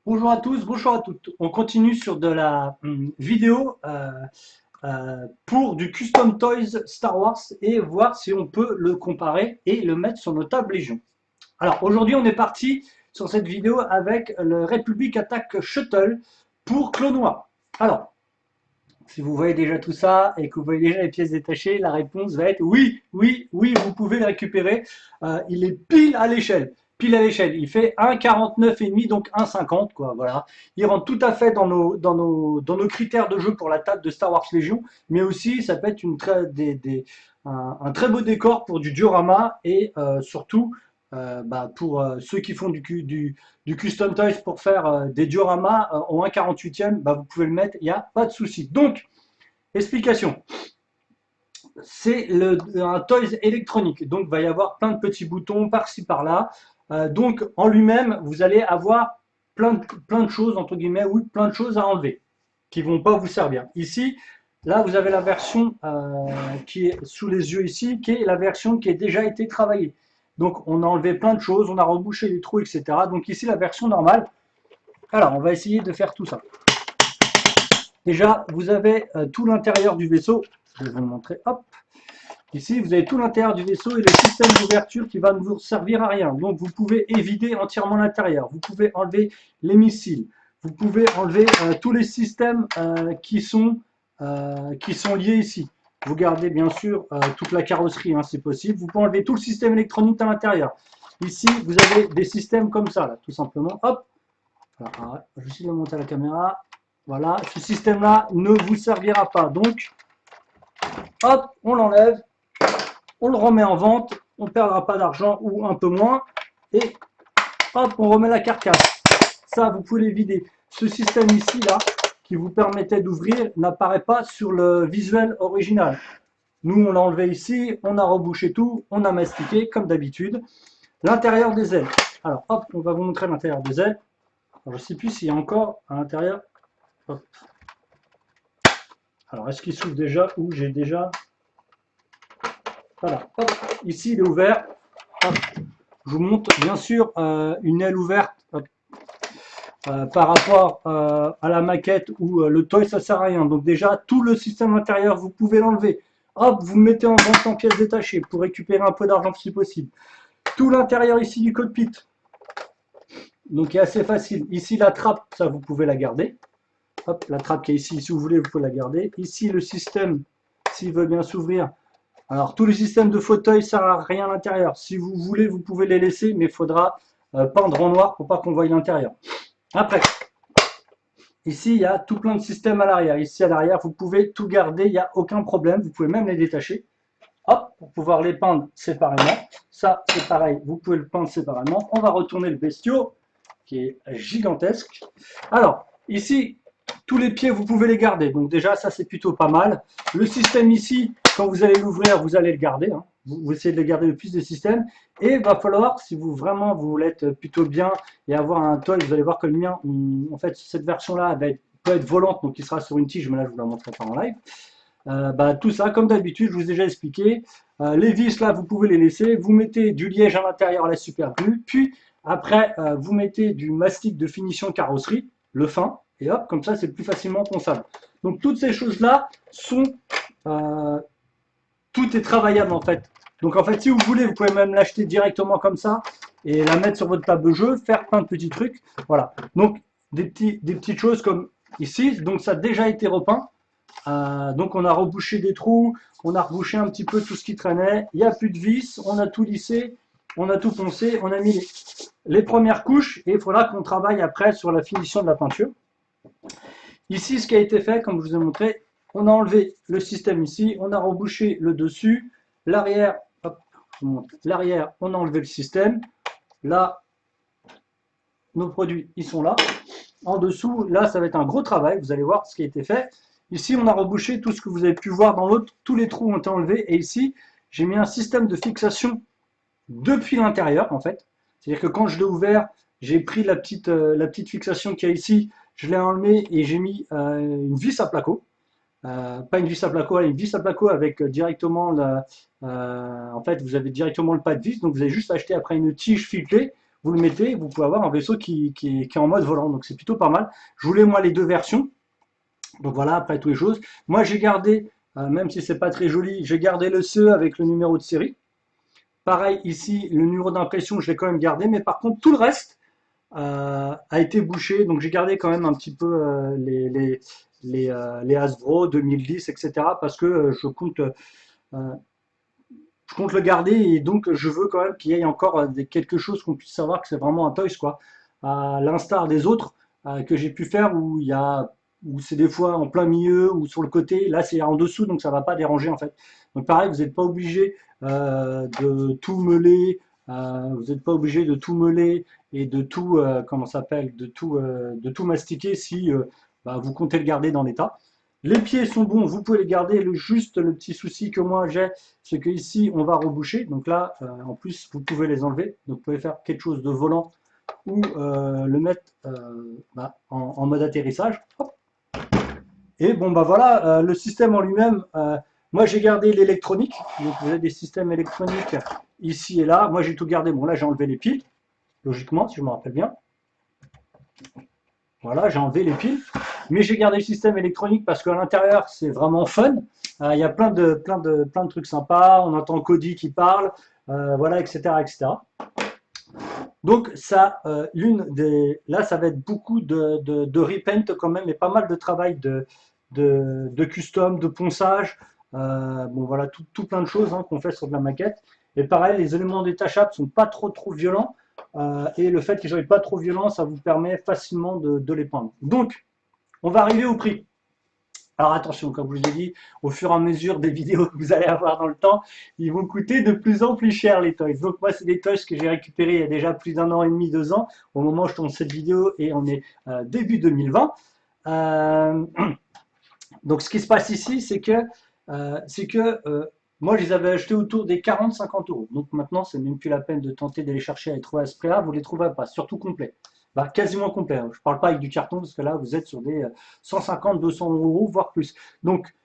Bonjour à tous, bonjour à toutes. On continue sur de la vidéo pour du Custom Toys Star Wars et voir si on peut le comparer et le mettre sur nos tables Légion. Alors aujourd'hui on est parti sur cette vidéo avec le Republic Attack Shuttle pour Clone Noir. Alors, si vous voyez déjà tout ça et que vous voyez déjà les pièces détachées, la réponse va être oui, oui, oui, vous pouvez le récupérer. Il est pile à l'échelle. Pile à l'échelle. Il fait 1,49,5, donc 1,50, quoi. Voilà. Il rentre tout à fait dans nos critères de jeu pour la table de Star Wars Légion, mais aussi ça peut être un très beau décor pour du diorama et surtout pour ceux qui font du custom toys pour faire des dioramas en 1,48e, vous pouvez le mettre, il n'y a pas de souci. Donc, explication. C'est un toys électronique, donc il va y avoir plein de petits boutons par-ci par-là. Donc en lui-même, vous allez avoir plein de choses, entre guillemets, oui, plein de choses à enlever, qui ne vont pas vous servir. Ici, là, vous avez la version qui est sous les yeux ici, qui est la version qui a déjà été travaillée. Donc on a enlevé plein de choses, on a rebouché les trous, etc. Donc ici, la version normale. Alors, on va essayer de faire tout ça. Déjà, vous avez tout l'intérieur du vaisseau. Je vais vous le montrer. Hop. Ici, vous avez tout l'intérieur du vaisseau et le système d'ouverture qui va ne vous servir à rien. Donc, vous pouvez évider entièrement l'intérieur. Vous pouvez enlever les missiles. Vous pouvez enlever tous les systèmes qui sont liés ici. Vous gardez bien sûr toute la carrosserie, hein, c'est possible. Vous pouvez enlever tout le système électronique à l'intérieur. Ici, vous avez des systèmes comme ça, là, tout simplement. Hop. Voilà, je vais essayer de monter à la caméra. Voilà, ce système-là ne vous servira pas. Donc, hop, on l'enlève, on le remet en vente, on ne perdra pas d'argent ou un peu moins. Et hop, on remet la carcasse. Ça, vous pouvez les vider. Ce système ici, là, qui vous permettait d'ouvrir, n'apparaît pas sur le visuel original. Nous, on l'a enlevé ici, on a rebouché tout, on a mastiqué, comme d'habitude. L'intérieur des ailes. Alors, hop, on va vous montrer l'intérieur des ailes. Alors, je ne sais plus s'il y a encore à l'intérieur. Hop. Alors, est-ce qu'il s'ouvre déjà ou j'ai déjà... Voilà, hop, ici il est ouvert. Hop. Je vous montre bien sûr une aile ouverte par rapport à la maquette où le toy ça sert à rien. Donc déjà tout le système intérieur vous pouvez l'enlever. Hop, vous le mettez en vente en pièces détachées pour récupérer un peu d'argent si possible. Tout l'intérieur ici du cockpit. Donc il est assez facile. Ici la trappe, ça vous pouvez la garder. Hop, la trappe qui est ici, si vous voulez, vous pouvez la garder. Ici le système, s'il veut bien s'ouvrir. Alors, tous les systèmes de fauteuil, ça sert à rien à l'intérieur. Si vous voulez, vous pouvez les laisser, mais il faudra peindre en noir pour pas qu'on voie l'intérieur. Après, ici, il y a tout plein de systèmes à l'arrière. Ici, à l'arrière, vous pouvez tout garder, il n'y a aucun problème. Vous pouvez même les détacher. Hop, pour pouvoir les peindre séparément. Ça, c'est pareil, vous pouvez le peindre séparément. On va retourner le bestiau, qui est gigantesque. Alors, ici, tous les pieds, vous pouvez les garder. Donc déjà, ça, c'est plutôt pas mal. Le système ici, quand vous allez l'ouvrir, vous allez le garder. Hein. Vous essayez de le garder le plus de système. Et il va falloir, si vous vraiment vous voulez être plutôt bien et avoir un toy, vous allez voir que le mien, en fait, cette version-là peut être volante, donc il sera sur une tige, mais là, je vous la montrerai pas en live. Tout ça, comme d'habitude, je vous ai déjà expliqué. Les vis, là, vous pouvez les laisser. Vous mettez du liège à l'intérieur à la super glue. Puis, après, vous mettez du mastic de finition carrosserie, le fin. Et hop, comme ça, c'est plus facilement ponçable. Donc, toutes ces choses-là sont... tout est travaillable, en fait. Donc, en fait, si vous voulez, vous pouvez même l'acheter directement comme ça et la mettre sur votre table de jeu, faire plein de petits trucs. Voilà. Donc, des petites choses comme ici. Donc, ça a déjà été repeint. Donc on a rebouché des trous, on a rebouché un petit peu tout ce qui traînait, il n'y a plus de vis, on a tout lissé, on a tout poncé, on a mis les premières couches et il faudra qu'on travaille après sur la finition de la peinture. Ici ce qui a été fait, comme je vous ai montré, on a enlevé le système ici, on a rebouché le dessus, l'arrière, l'arrière on a enlevé le système, là nos produits ils sont là, en dessous là ça va être un gros travail, vous allez voir ce qui a été fait. Ici, on a rebouché tout ce que vous avez pu voir dans l'autre. Tous les trous ont été enlevés. Et ici, j'ai mis un système de fixation depuis l'intérieur, en fait. C'est-à-dire que quand je l'ai ouvert, j'ai pris la petite fixation qu'il y a ici, je l'ai enlevée et j'ai mis une vis à placo. Pas une vis à placo, une vis à placo avec directement en fait, vous avez directement le pas de vis. Donc, vous avez juste acheté après une tige filetée. vous le mettez, vous pouvez avoir un vaisseau qui est en mode volant. Donc c'est plutôt pas mal. Je voulais moi les deux versions. Donc voilà, après toutes les choses. Moi j'ai gardé, même si c'est pas très joli, j'ai gardé le CE avec le numéro de série. Pareil ici, le numéro d'impression, je l'ai quand même gardé, mais par contre tout le reste a été bouché. Donc j'ai gardé quand même un petit peu les Hasbro 2010, etc. Parce que je compte le garder et donc je veux quand même qu'il y ait encore quelque chose qu'on puisse savoir que c'est vraiment un Toys, quoi. À l'instar des autres que j'ai pu faire où c'est des fois en plein milieu ou sur le côté. Là c'est en dessous, donc ça va pas déranger en fait. Donc pareil, vous n'êtes pas obligé de tout meuler, vous n'êtes pas obligé de tout meuler et de tout comment ça s'appelle, de tout mastiquer si vous comptez le garder dans l'état. Les pieds sont bons, vous pouvez les garder. Juste le petit souci que moi j'ai, c'est que ici on va reboucher. Donc là, en plus, vous pouvez les enlever. Donc vous pouvez faire quelque chose de volant ou le mettre en mode atterrissage. Hop. Et bon bah voilà, le système en lui-même. Moi j'ai gardé l'électronique. Donc vous avez des systèmes électroniques ici et là. Moi j'ai tout gardé. Bon là j'ai enlevé les piles, logiquement, si je me rappelle bien. Voilà, j'ai enlevé les piles, mais j'ai gardé le système électronique parce qu'à l'intérieur, c'est vraiment fun. Il y a plein de trucs sympas. On entend Cody qui parle, voilà, etc., etc. Donc ça, là, ça va être beaucoup de repaint quand même, et pas mal de travail de custom, de ponçage. Bon voilà, tout plein de choses qu'on fait sur de la maquette. Et pareil, les éléments détachables sont pas trop violents. Et le fait qu'ils ne soient pas trop violents, ça vous permet facilement de les peindre. Donc, on va arriver au prix. Alors attention, comme je vous ai dit, au fur et à mesure des vidéos que vous allez avoir dans le temps, ils vont coûter de plus en plus cher les toys. Donc moi, c'est des toys que j'ai récupérés il y a déjà plus d'1 an et demi, 2 ans, au moment où je tourne cette vidéo, et on est début 2020. Donc ce qui se passe ici, c'est que moi, je les avais achetés autour des 40-50 euros. Donc maintenant, c'est même plus la peine de tenter d'aller chercher à les trouver à ce prix-là. Vous ne les trouverez pas, surtout complets. Quasiment complet. Je ne parle pas avec du carton parce que là, vous êtes sur des 150-200 euros, voire plus. Donc,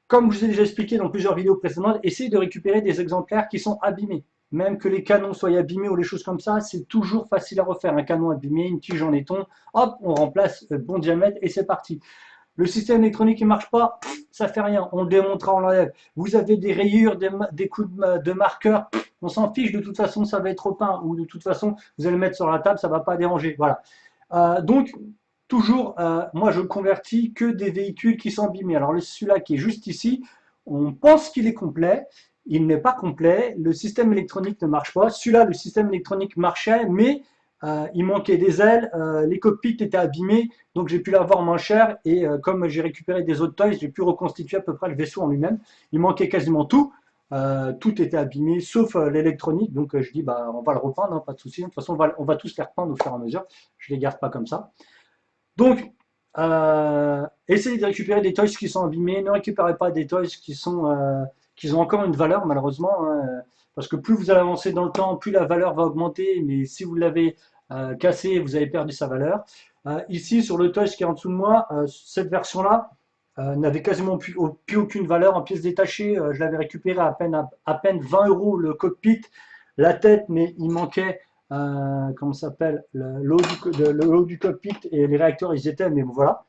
comme je vous ai déjà expliqué dans plusieurs vidéos précédentes, essayez de récupérer des exemplaires qui sont abîmés. Même que les canons soient abîmés ou les choses comme ça, c'est toujours facile à refaire. Un canon abîmé, une tige en laiton, hop, on remplace bon diamètre et c'est parti. Le système électronique ne marche pas, ça fait rien, on le démontera, on l'enlève. Vous avez des rayures, des coups de marqueur, on s'en fiche, de toute façon ça va être repeint, ou de toute façon vous allez le mettre sur la table, ça ne va pas déranger. Voilà. Donc, toujours, moi je convertis que des véhicules qui sont abîmés. Alors celui-là qui est juste ici, on pense qu'il est complet, il n'est pas complet, le système électronique ne marche pas. Celui-là, le système électronique marchait, mais il manquait des ailes, les cockpits étaient abîmés, donc j'ai pu l'avoir moins cher et comme j'ai récupéré des autres toys, j'ai pu reconstituer à peu près le vaisseau en lui-même. Il manquait quasiment tout, tout était abîmé sauf l'électronique, donc je dis on va le repeindre, hein, pas de souci. De toute façon on va tous les repeindre au fur et à mesure, je les garde pas comme ça. Donc essayez de récupérer des toys qui sont abîmés, ne récupérez pas des toys qui ont encore une valeur malheureusement, hein, parce que plus vous allez avancer dans le temps, plus la valeur va augmenter, mais si vous l'avez cassé, vous avez perdu sa valeur. Ici, sur le Toys qui est en dessous de moi, cette version-là n'avait quasiment plus aucune valeur en pièces détachées. Je l'avais récupéré à peine 20 euros le cockpit, la tête, mais il manquait, comment ça s'appelle, le haut du cockpit et les réacteurs, ils étaient, mais voilà.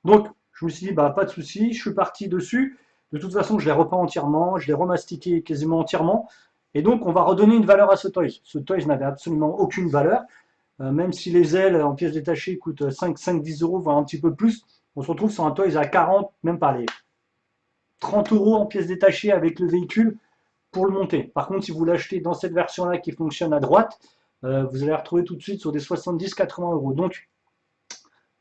Donc, je me suis dit, pas de souci, je suis parti dessus. De toute façon, je l'ai repeint entièrement, je l'ai remastiqué quasiment entièrement. Et donc, on va redonner une valeur à ce toys. Ce toys n'avait absolument aucune valeur. Même si les ailes en pièces détachées coûtent 5-10 euros, voire un petit peu plus, on se retrouve sur un toys à 40, même pas les 30 euros en pièces détachées avec le véhicule pour le monter. Par contre, si vous l'achetez dans cette version-là qui fonctionne à droite, vous allez retrouver tout de suite sur des 70-80 euros. Donc,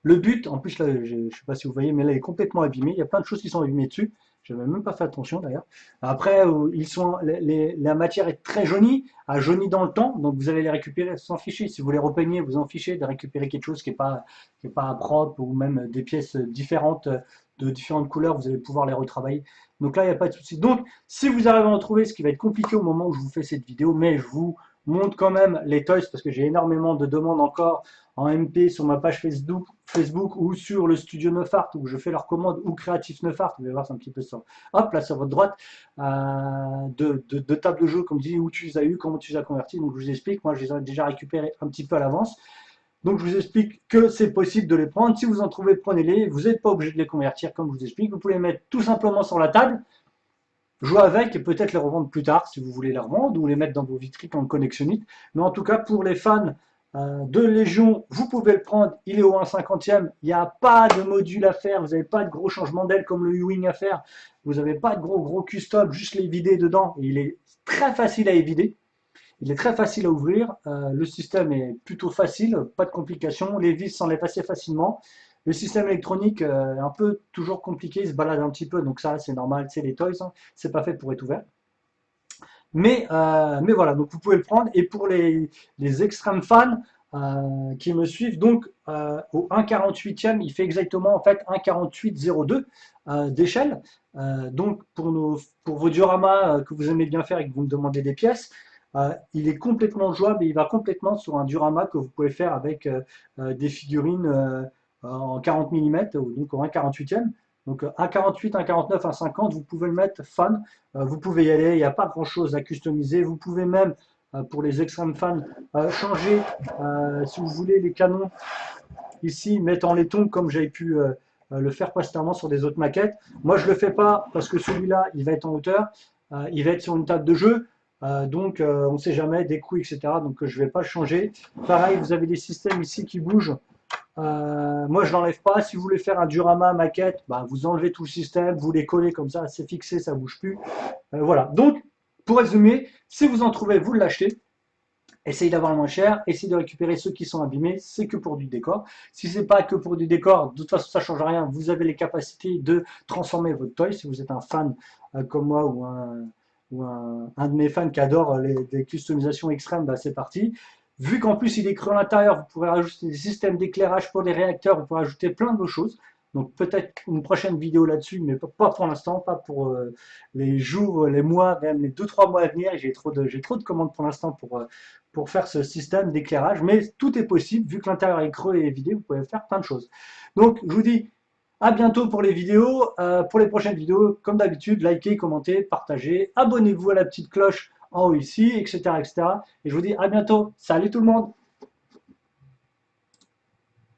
le but, en plus, là, je ne sais pas si vous voyez, mais là, il est complètement abîmé. Il y a plein de choses qui sont abîmées dessus. Je n'avais même pas fait attention d'ailleurs. Après, la matière est très jaunie, a jauni dans le temps, donc vous allez les récupérer sans ficher. Si vous les repeignez, vous en fichez de récupérer quelque chose qui n'est pas propre ou même des pièces différentes, de différentes couleurs, vous allez pouvoir les retravailler. Donc là, il n'y a pas de souci. Donc, si vous arrivez à en trouver, ce qui va être compliqué au moment où je vous fais cette vidéo, mais je vous montre quand même les toys parce que j'ai énormément de demandes encore en MP sur ma page Facebook ou sur le studio Neufart où je fais leurs commandes ou Créatif Neufart. Vous allez voir, c'est un petit peu ça. Hop, là sur votre droite, de table de jeu, comme dit, où tu les as eu, comment tu les as convertis. Donc je vous explique, moi je les ai déjà récupérés un petit peu à l'avance. Donc je vous explique que c'est possible de les prendre. Si vous en trouvez, prenez-les. Vous n'êtes pas obligé de les convertir comme je vous explique. Vous pouvez les mettre tout simplement sur la table, jouer avec et peut-être les revendre plus tard si vous voulez les revendre ou les mettre dans vos vitrines en collectionnite. Mais en tout cas, pour les fans de Légion, vous pouvez le prendre. Il est au 1/50e. Il n'y a pas de module à faire. Vous n'avez pas de gros changements d'aile comme le U-Wing à faire. Vous n'avez pas de gros custom, juste les vider dedans. Et il est très facile à évider. Il est très facile à ouvrir, le système est plutôt facile, pas de complications, les vis s'enlèvent assez facilement. Le système électronique est un peu toujours compliqué, il se balade un petit peu, donc ça c'est normal, c'est les toys, hein, c'est pas fait pour être ouvert. Mais voilà, donc vous pouvez le prendre. Et pour les extrêmes fans qui me suivent, donc au 1,48e, il fait exactement en fait 1,4802 d'échelle. Donc pour vos dioramas que vous aimez bien faire et que vous me demandez des pièces, il est complètement jouable et il va complètement sur un diorama que vous pouvez faire avec des figurines en 40 mm, donc au 1,48e. Donc 1,48, 1,49, 1,50, vous pouvez le mettre fan, vous pouvez y aller, il n'y a pas grand chose à customiser. Vous pouvez même, pour les extrêmes fans, changer, si vous voulez, les canons ici, mettre en laiton comme j'avais pu le faire précédemment sur des autres maquettes. Moi je ne le fais pas parce que celui-là, il va être en hauteur, il va être sur une table de jeu. Donc on ne sait jamais, des coups, etc. Donc je ne vais pas le changer. Pareil, vous avez des systèmes ici qui bougent. Moi je l'enlève pas. Si vous voulez faire un diorama maquette, bah, vous enlevez tout le système, vous les collez comme ça, c'est fixé, ça bouge plus. Voilà. Donc pour résumer, si vous en trouvez, vous l'achetez. Essayez d'avoir le moins cher, essayez de récupérer ceux qui sont abîmés, c'est que pour du décor. Si c'est pas que pour du décor, de toute façon ça change rien, vous avez les capacités de transformer votre toy. Si vous êtes un fan comme moi ou un de mes fans qui adore les customisations extrêmes, bah, c'est parti. Vu qu'en plus il est creux à l'intérieur, vous pourrez rajouter des systèmes d'éclairage pour les réacteurs, vous pourrez ajouter plein de choses. Donc peut-être une prochaine vidéo là-dessus, mais pas pour l'instant, pas pour les jours, les mois, même les 2-3 mois à venir. J'ai trop de commandes pour l'instant pour faire ce système d'éclairage, mais tout est possible, vu que l'intérieur est creux et vidé, vous pouvez faire plein de choses. Donc je vous dis à bientôt pour les vidéos, pour les prochaines vidéos, comme d'habitude, likez, commentez, partagez, abonnez-vous à la petite cloche en haut ici, etc., etc. Et je vous dis à bientôt, salut tout le monde!